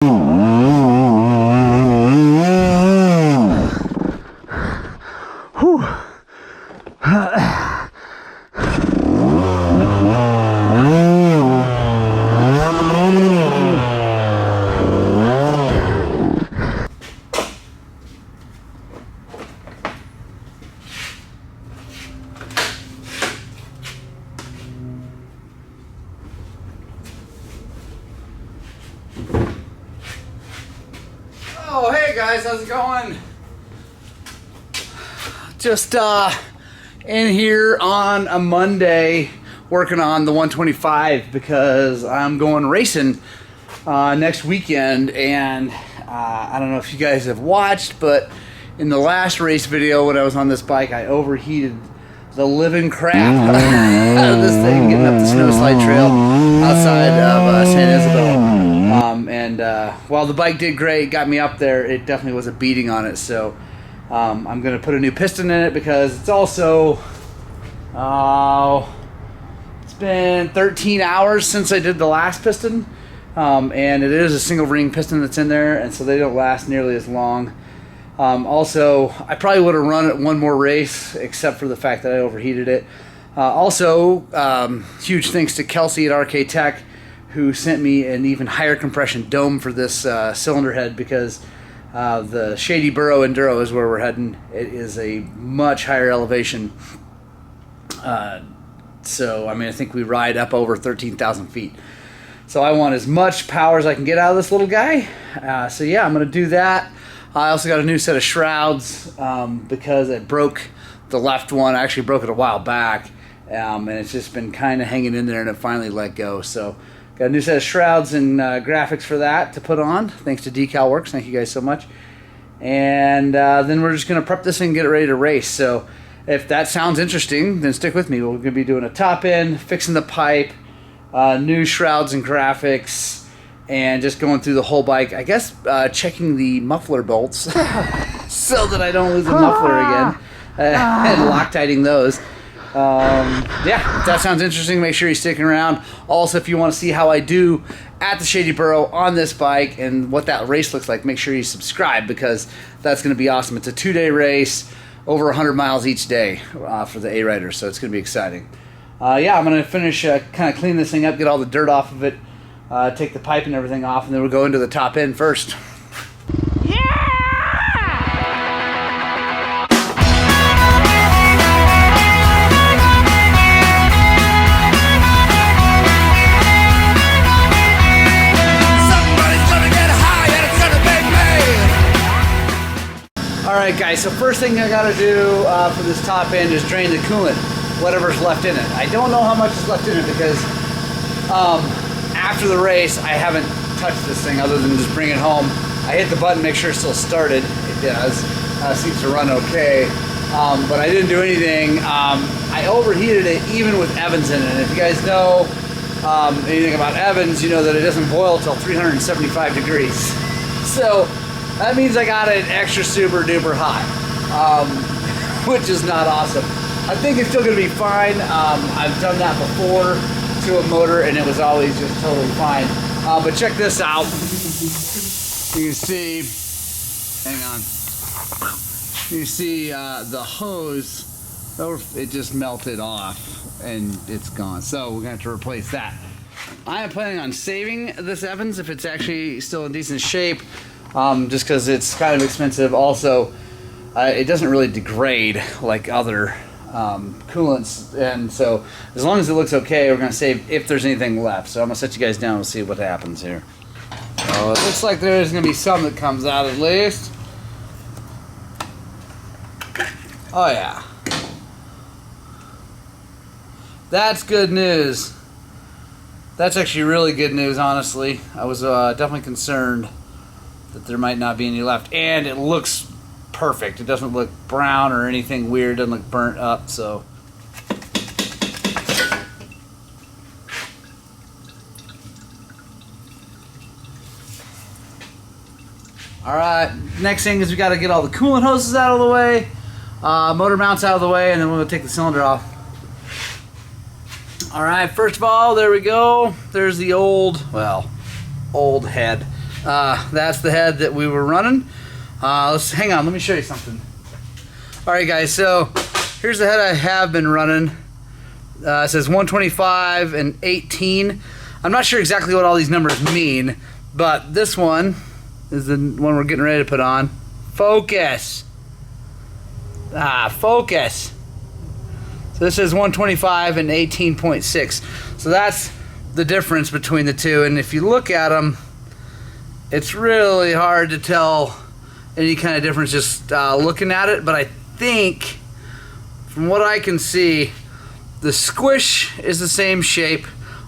Whew. Oh, hey guys, how's it going? Just in here on a Monday working on the 125 because I'm going racing next weekend, and I don't know if you guys have watched, but in the last race video when I was on this bike, I overheated the living crap out of this thing getting up the snow slide trail outside of San Isabel. While the bike did great, got me up there, it definitely was a beating on it. So I'm going to put a new piston in it because it's also, it's been 13 hours since I did the last piston. And it is a single ring piston that's in there, and so they don't last nearly as long. Also, I probably would have run it one more race, except for the fact that I overheated it. Huge thanks to Kelsey at RK Tech, who sent me an even higher compression dome for this cylinder head, because the Shady Burrow Enduro is where we're heading. It is a much higher elevation. So, I mean, I think we ride up over 13,000 feet. So I want as much power as I can get out of this little guy. So yeah, I'm going to do that. I also got a new set of shrouds because I broke the left one. I actually broke it a while back, and it's just been kind of hanging in there, and it finally let go. So got a new set of shrouds and graphics for that to put on. Thanks to Decal Works. Thank you guys so much. And then we're just going to prep this thing and get it ready to race. So if that sounds interesting, then stick with me. We're going to be doing a top end, fixing the pipe, new shrouds and graphics, and just going through the whole bike. I guess checking the muffler bolts so that I don't lose the muffler again, and Loctiting those. Yeah, if that sounds interesting, make sure you're sticking around. Also, if you want to see how I do at the Shady Burrow on this bike and what that race looks like, make sure you subscribe, because that's going to be awesome. It's a 2-day race, over 100 miles each day for the A-Riders, so it's going to be exciting. Yeah, I'm going to finish kind of clean this thing up, get all the dirt off of it, take the pipe and everything off, and then we'll go into the top end first. Alright guys, so first thing I gotta do for this top end is drain the coolant, whatever's left in it. I don't know how much is left in it because after the race I haven't touched this thing other than just bring it home. I hit the button, make sure it's still started. It does. Seems to run okay. But I didn't do anything. I overheated it even with Evans in it. And if you guys know anything about Evans, you know that it doesn't boil till 375 degrees. So that means I got it extra super duper hot, which is not awesome. I think it's still going to be fine. I've done that before to a motor, and it was always just totally fine. But check this out. You can see, hang on. You see the hose, it just melted off, and it's gone. So we're going to have to replace that. I am planning on saving this Evans if it's actually still in decent shape. Just because it's kind of expensive. Also, it doesn't really degrade like other coolants, and so as long as it looks okay, we're going to save if there's anything left. So I'm going to set you guys down and see what happens here. So it looks like there's going to be some that comes out at least. Oh yeah. That's good news. That's actually really good news, honestly. I was definitely concerned that there might not be any left, and it looks perfect. It doesn't look brown or anything weird. It doesn't look burnt up. So all right, next thing is we got to get all the coolant hoses out of the way, motor mounts out of the way, and then we'll take the cylinder off. All right, first of all, there we go. There's the old head. That's the head that we were running. Let's hang on, let me show you something. Alright guys, so here's the head I have been running. It says 125 and 18. I'm not sure exactly what all these numbers mean, but this one is the one we're getting ready to put on. Focus. Focus. So this is 125 and 18.6. So that's the difference between the two. And if you look at them, it's really hard to tell any kind of difference just looking at it. But I think, from what I can see, the squish is the same shape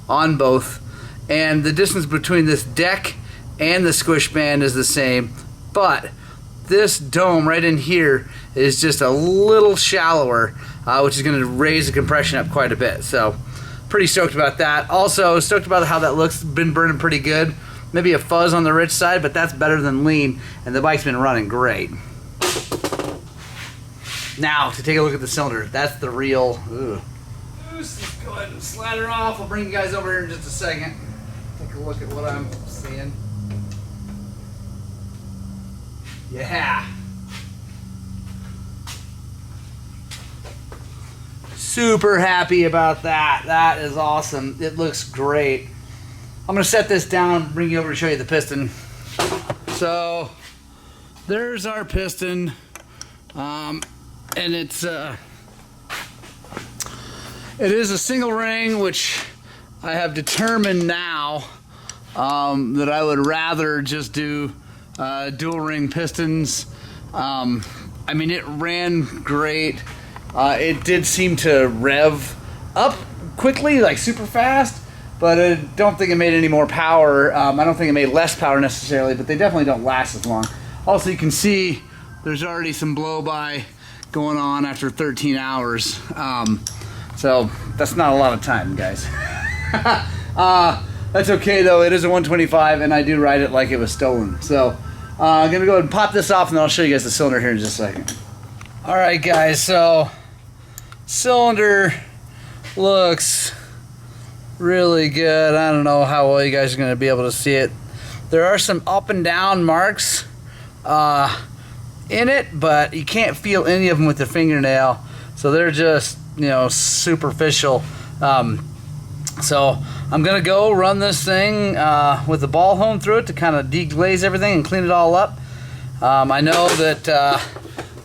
on both, and the distance between this deck and the squish band is the same, but this dome right in here is just a little shallower, which is going to raise the compression up quite a bit. So pretty stoked about that. Also stoked about how that looks. Been burning pretty good. Maybe a fuzz on the rich side, but that's better than lean, and the bike's been running great. Now to take a look at the cylinder. That's the real. Let's go ahead and slide her off. I'll bring you guys over here in just a second. Take a look at what I'm seeing. Yeah. Super happy about that. That is awesome. It looks great. I'm going to set this down, bring you over to show you the piston. So there's our piston. And it is a single ring, which I have determined now that I would rather just do dual ring pistons. I mean, it ran great. It did seem to rev up quickly, like super fast, but I don't think it made any more power. I don't think it made less power necessarily, but they definitely don't last as long. Also, you can see there's already some blow-by going on after 13 hours. So that's not a lot of time, guys. That's okay though. It is a 125 and I do ride it like it was stolen. So I'm gonna go ahead and pop this off and then I'll show you guys the cylinder here in just a second. Alright guys, so cylinder looks really good. I don't know how well you guys are gonna be able to see it. There are some up and down marks in it, but you can't feel any of them with the fingernail. So they're just, you know, superficial. So I'm gonna go run this thing with the ball hone through it to kind of deglaze everything and clean it all up. I know that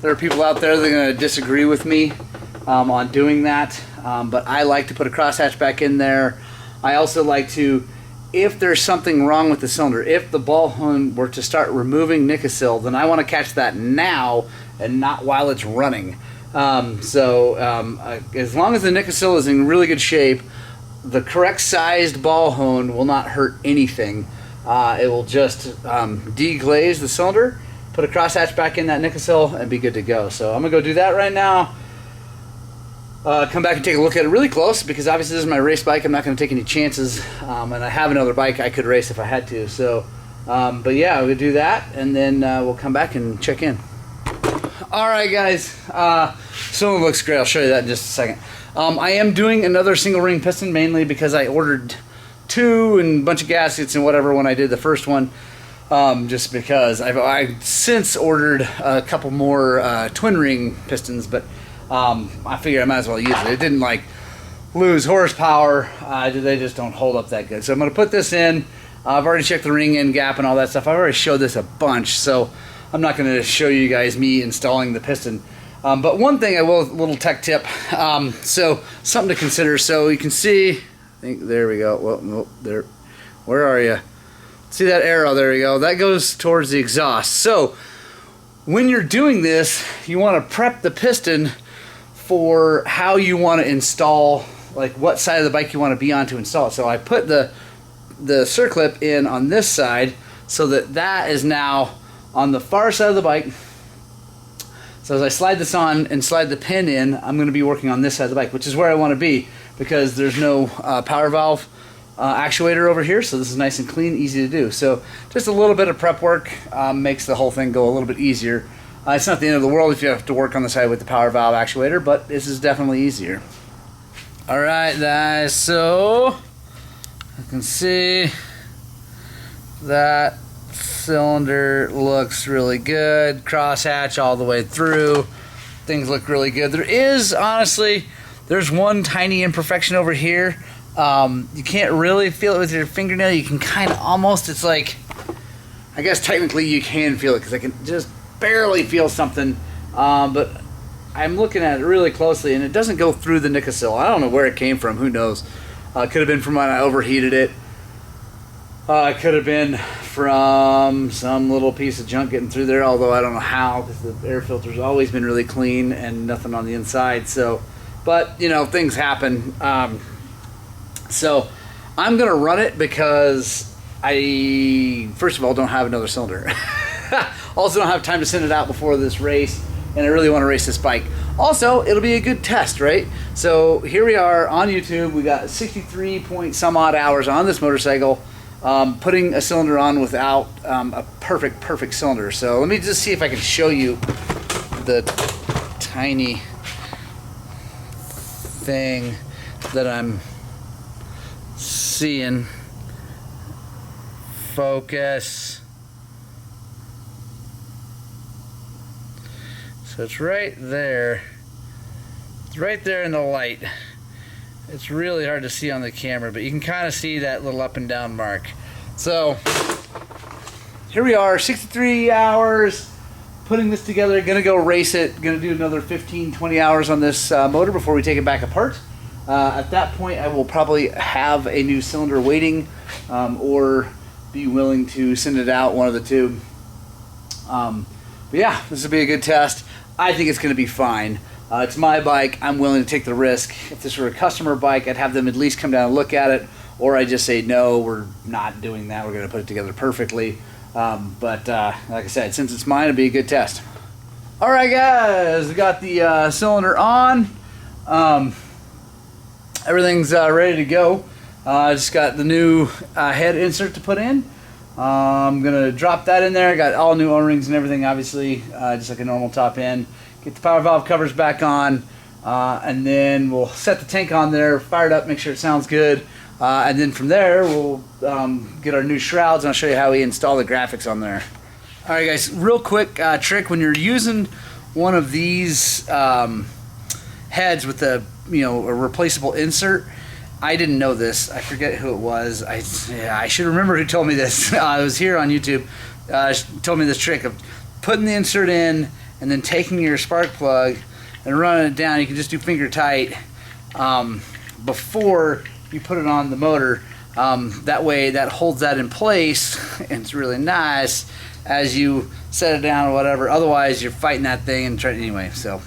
there are people out there that are gonna disagree with me on doing that, but I like to put a crosshatch back in there. I also like to, if there's something wrong with the cylinder, if the ball hone were to start removing Nicosil, then I want to catch that now and not while it's running. As long as the Nicosil is in really good shape, the correct sized ball hone will not hurt anything. It will just deglaze the cylinder, put a crosshatch back in that Nicosil, and be good to go. So I'm gonna go do that right now. Come back and take a look at it really close, because obviously this is my race bike. I'm not going to take any chances, and I have another bike I could race if I had to. So, but yeah, we'll do that, and then we'll come back and check in. All right, guys. Cylinder looks great. I'll show you that in just a second. I am doing another single ring piston, mainly because I ordered 2 and a bunch of gaskets and whatever when I did the first one. Just because I've since ordered a couple more twin ring pistons, but I figured I might as well use it. It didn't like lose horsepower. They just don't hold up that good. So I'm going to put this in. I've already checked the ring end gap and all that stuff. I've already showed this a bunch, so I'm not going to show you guys me installing the piston. But one thing I will, a little tech tip. So something to consider. So you can see, I think there we go. Well, there. Where are you? See that arrow? There we go. That goes towards the exhaust. So when you're doing this, you want to prep the piston for how you want to install, like what side of the bike you want to be on to install it. So I put the circlip in on this side so that is now on the far side of the bike. So as I slide this on and slide the pin in, I'm going to be working on this side of the bike, which is where I want to be, because there's no power valve actuator over here, so this is nice and clean, easy to do. So just a little bit of prep work makes the whole thing go a little bit easier. It's not the end of the world if you have to work on the side with the power valve actuator, but this is definitely easier. Alright guys, so you can see that cylinder looks really good. Crosshatch all the way through. Things look really good. There is, honestly, there's one tiny imperfection over here. You can't really feel it with your fingernail. You can kind of almost, it's like, I guess technically you can feel it because I can just barely feel something. But I'm looking at it really closely and it doesn't go through the Nicosil. I don't know where it came from. Who knows? Could have been from when I overheated it. It could have been from some little piece of junk getting through there, although I don't know how, because the air filter's always been really clean and nothing on the inside. So, but you know, things happen. So I'm gonna run it because I, first of all, don't have another cylinder. Also don't have time to send it out before this race, and I really want to race this bike. Also, it'll be a good test, right? So here we are on YouTube. We got 63 point some odd hours on this motorcycle. Putting a cylinder on without a perfect cylinder. So let me just see if I can show you the tiny thing that I'm seeing. Focus. So it's right there. It's right there in the light. It's really hard to see on the camera, but you can kind of see that little up and down mark. So here we are, 63 hours putting this together. Gonna go race it. Gonna do another 15-20 hours on this motor before we take it back apart. At that point I will probably have a new cylinder waiting, or be willing to send it out, one of the two. But yeah, this will be a good test. I think it's gonna be fine. It's my bike. I'm willing to take the risk. If this were a customer bike, I'd have them at least come down and look at it, or I just say, no, we're not doing that. We're going to put it together perfectly. But like I said, since it's mine, it'll be a good test. All right, guys, we got the cylinder on. Everything's ready to go. I just got the new head insert to put in. I'm going to drop that in there. I got all new O-rings and everything, obviously, just like a normal top end. Get the power valve covers back on, and then we'll set the tank on there, fire it up, make sure it sounds good, and then from there we'll get our new shrouds, and I'll show you how we install the graphics on there. Alright guys, real quick trick: when you're using one of these heads with a a replaceable insert, I didn't know this. I forget who it was. I should remember who told me this. It was here on YouTube. Told me this trick of putting the insert in and then taking your spark plug and running it down. You can just do finger tight before you put it on the motor. That way that holds that in place, and it's really nice as you set it down or whatever. Otherwise you're fighting that thing and trying anyway. So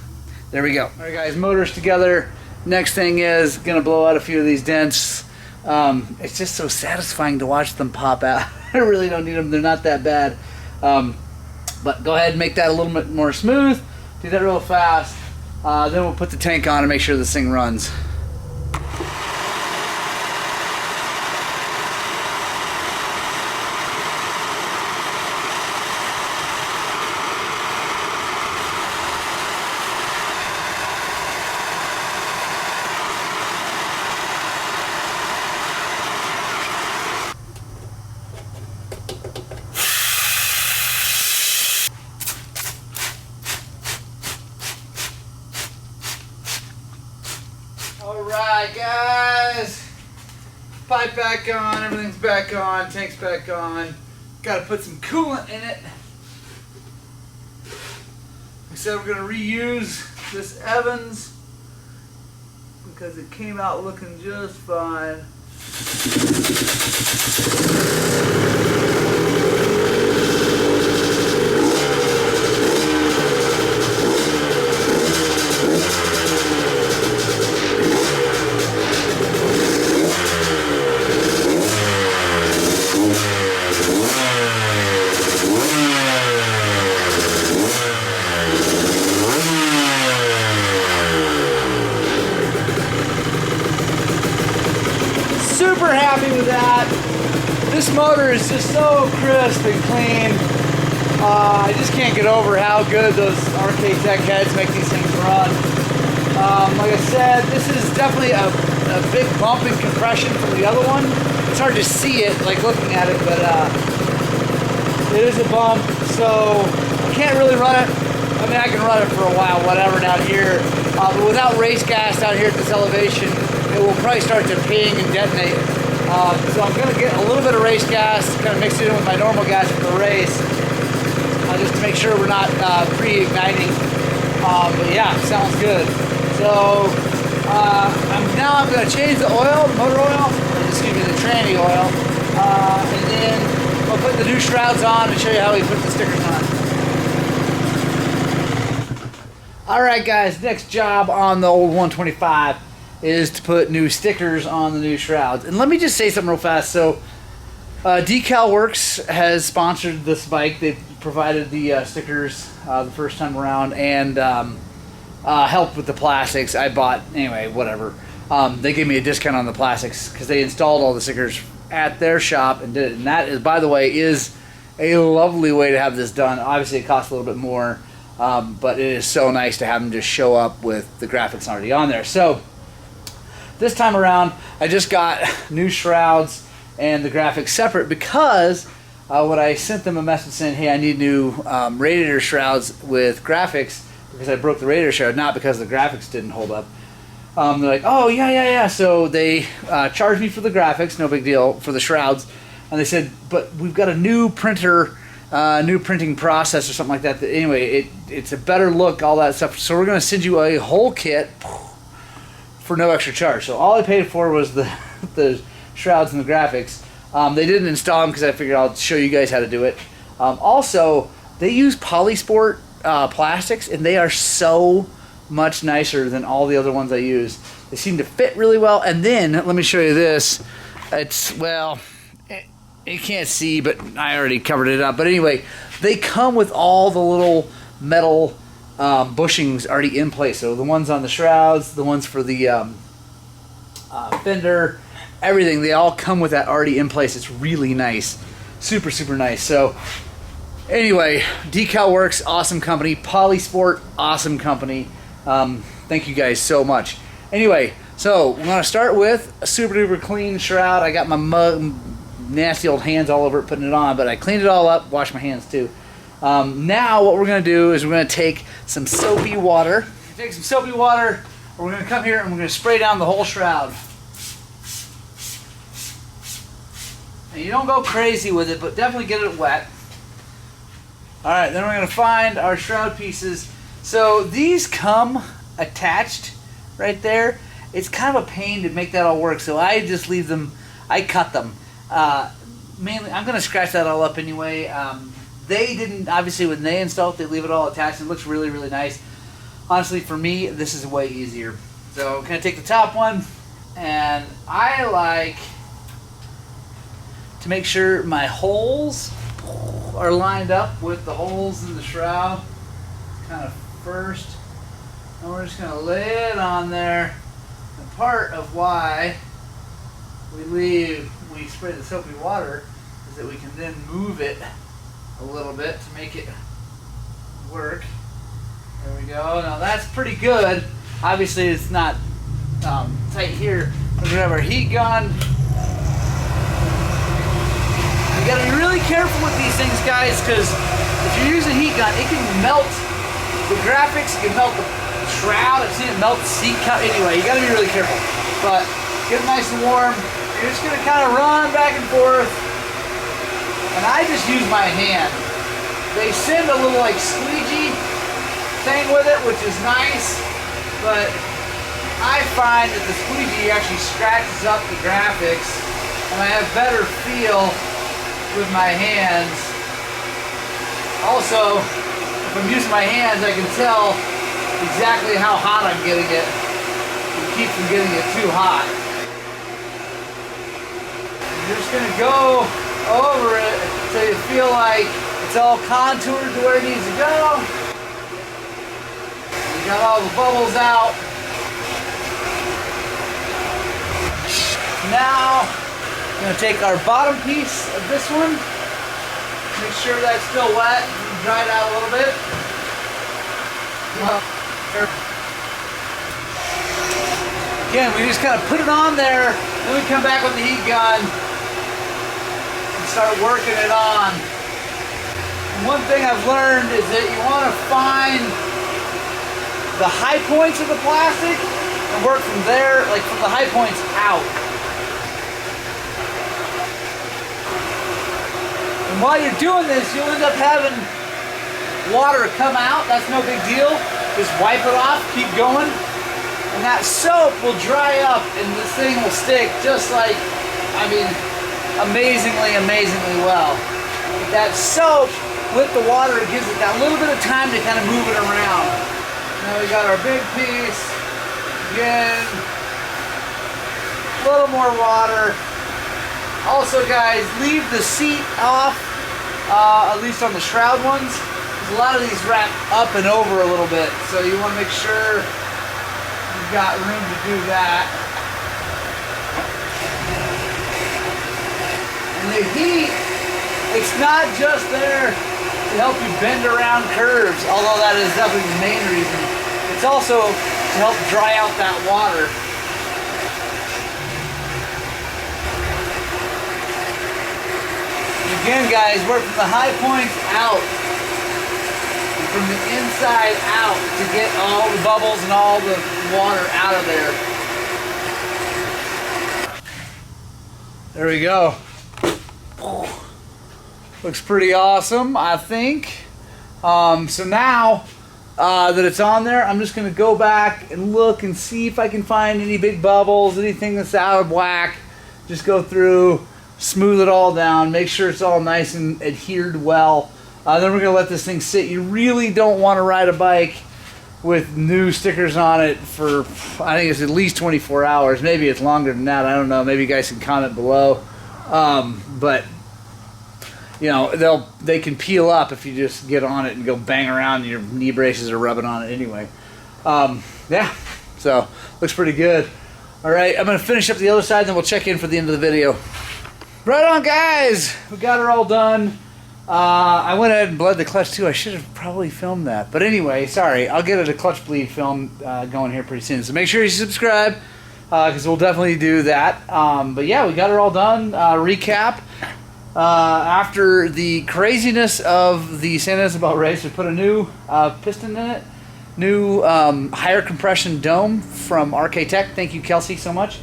there we go. All right guys, motor's together. Next thing is gonna blow out a few of these dents. It's just so satisfying to watch them pop out. I really don't need them. They're not that bad. But go ahead and make that a little bit more smooth. Do that real fast. Then we'll put the tank on and make sure this thing runs. Alright guys, pipe back on, everything's back on, tank's back on. Gotta put some coolant in it. Like I said, we're gonna reuse this Evans because it came out looking just fine. Super happy with that. This motor is just so crisp and clean. I just can't get over how good those RK Tech heads make these things run. Like I said, this is definitely a big bump in compression from the other one. It's hard to see it, like looking at it, but It is a bump, so I can't really run it. I mean, I can run it for a while, whatever, down here. But without race gas down here at this elevation, it will probably start to ping and detonate. So I'm going to get a little bit of race gas, kind of mix it in with my normal gas for the race, just to make sure we're not pre-igniting. But yeah, sounds good. So now I'm going to change the oil, the motor oil, excuse me, the tranny oil, and then I'll put the new shrouds on and show you how we put the stickers on. Alright guys, next job on the old 125 is to put new stickers on the new shrouds. And let me just say something real fast. So Decal Works has sponsored this bike. They provided the stickers the first time around, and helped with the plastics. I bought, anyway, whatever. They gave me a discount on the plastics because they installed all the stickers at their shop and did it. And that is, by the way, is a lovely way to have this done. Obviously it costs a little bit more, but it is so nice to have them just show up with the graphics already on there. So this time around I just got new shrouds and the graphics separate because when I sent them a message saying, hey, I need new radiator shrouds with graphics because I broke the radiator shroud, not because the graphics didn't hold up. They're like, oh, yeah. So they charged me for the graphics, no big deal, for the shrouds. And they said, but we've got a new printer, new printing process or something like that. Anyway, it's a better look, all that stuff. So we're going to send you a whole kit for no extra charge. So all I paid for was the shrouds and the graphics. They didn't install them because I figured I'll show you guys how to do it. Also, they use Polysport plastics, and they are so much nicer than all the other ones I use. They seem to fit really well. And then let me show you this. It's, well, you can't see, but I already covered it up. But anyway, they come with all the little metal bushings already in place. So the ones on the shrouds, the ones for the fender, everything, they all come with that already in place. It's really nice. Super, super nice. So anyway, Decal Works, awesome company. Polysport, awesome company. Thank you guys so much. Anyway, so we're going to start with a super duper clean shroud. I got my nasty old hands all over it putting it on, but I cleaned it all up, washed my hands too. Now what we're going to do is we're going to take some soapy water. Take some soapy water, and we're going to come here and we're going to spray down the whole shroud. And you don't go crazy with it, but definitely get it wet. Alright, then we're going to find our shroud pieces. So these come attached right there. It's kind of a pain to make that all work, so I just leave them, I cut them. Mainly, I'm going to scratch that all up anyway. They didn't, obviously when they install it, they leave it all attached. It looks really, really nice. Honestly, for me, this is way easier. So I'm going to take the top one, and I like to make sure my holes are lined up with the holes in the shroud. Kind of first, and we're just going to lay it on there. And part of why we spray the soapy water is that we can then move it a little bit to make it work. There we go. Now that's pretty good. Obviously it's not tight here. We're going to have our heat gun. You got to be really careful with these things, guys, because if you use a heat gun, it can melt the graphics, it can melt the shroud. I've seen it melt the seat cup. Anyway, you got to be really careful. But get it nice and warm. You're just going to kind of run back and forth. And I just use my hand. They send a little like squeegee thing with it, which is nice. But I find that the squeegee actually scratches up the graphics, and I have better feel with my hands. Also, if I'm using my hands, I can tell exactly how hot I'm getting it to keep from getting it too hot. You're just going to go over it until you feel like it's all contoured to where it needs to go. You got all the bubbles out. Now, I'm going to take our bottom piece of this one, make sure that's still wet, and dry it out a little bit. Again, we just kind of put it on there, then we come back with the heat gun and start working it on. One thing I've learned is that you want to find the high points of the plastic and work from there, like from the high points out. And while you're doing this, you'll end up having water come out. That's no big deal. Just wipe it off, keep going. And that soap will dry up and this thing will stick just like, I mean, amazingly well. That soap with the water, it gives it that little bit of time to kind of move it around. Now we got our big piece. Again, a little more water. Also guys, leave the seat off, at least on the shroud ones. A lot of these wrap up and over a little bit, so you want to make sure you've got room to do that. And the heat, it's not just there to help you bend around curves, although that is definitely the main reason. It's also to help dry out that water. And again guys, work from the high points out. From the inside out to get all the bubbles and all the water out of there. There we go. Looks pretty awesome, I think. So now that it's on there, I'm just going to go back and look and see if I can find any big bubbles, anything that's out of whack. Just go through, smooth it all down, make sure it's all nice and adhered well. Then we're going to let this thing sit. You really don't want to ride a bike with new stickers on it for, I think it's at least 24 hours. Maybe it's longer than that. I don't know. Maybe you guys can comment below. But, you know, they can peel up if you just get on it and go bang around and your knee braces are rubbing on it anyway. Yeah, so looks pretty good. All right, I'm going to finish up the other side and then we'll check in for the end of the video. Right on, guys. We got her all done. I went ahead and bled the clutch too. I should have probably filmed that. But anyway, sorry. I'll get a clutch bleed film going here pretty soon. So make sure you subscribe because we'll definitely do that. But yeah, we got it all done. Recap. After the craziness of the San Isabel race, we put a new piston in it. New higher compression dome from RK Tech. Thank you, Kelsey, so much.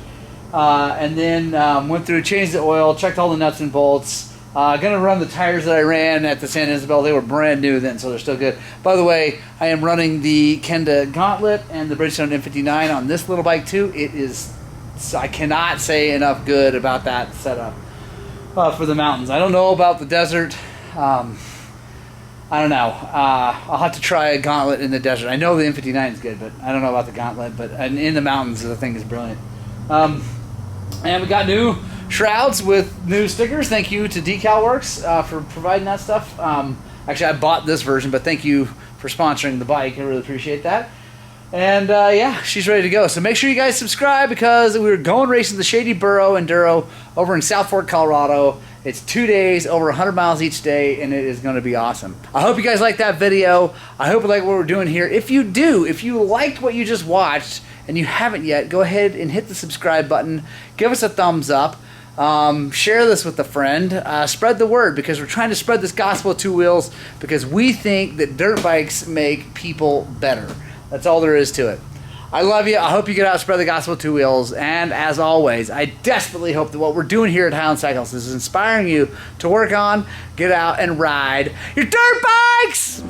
And then went through, changed the oil, checked all the nuts and bolts. Gonna run the tires that I ran at the San Isabel. They were brand new then, so they're still good. By the way, I am running the Kenda Gauntlet and the Bridgestone M59 on this little bike too. It is, I cannot say enough good about that setup for the mountains. I don't know about the desert. I don't know. I'll have to try a Gauntlet in the desert. I know the M59 is good, but I don't know about the Gauntlet. But in the mountains, the thing is brilliant. And we got new shrouds with new stickers. Thank you to Decal Works for providing that stuff. Actually, I bought this version, but thank you for sponsoring the bike. I really appreciate that. And yeah, she's ready to go. So make sure you guys subscribe because we're going racing the Shady Burro Enduro over in South Fork, Colorado. It's 2 days, over 100 miles each day, and it is going to be awesome. I hope you guys like that video. I hope you like what we're doing here. If you do, if you liked what you just watched and you haven't yet, go ahead and hit the subscribe button. Give us a thumbs up. Share this with a friend. Spread the word because we're trying to spread this gospel of two wheels because we think that dirt bikes make people better. That's all there is to it. I love you. I hope you get out and spread the gospel of two wheels. And as always, I desperately hope that what we're doing here at Highland Cycles is inspiring you to work on, get out, and ride your dirt bikes!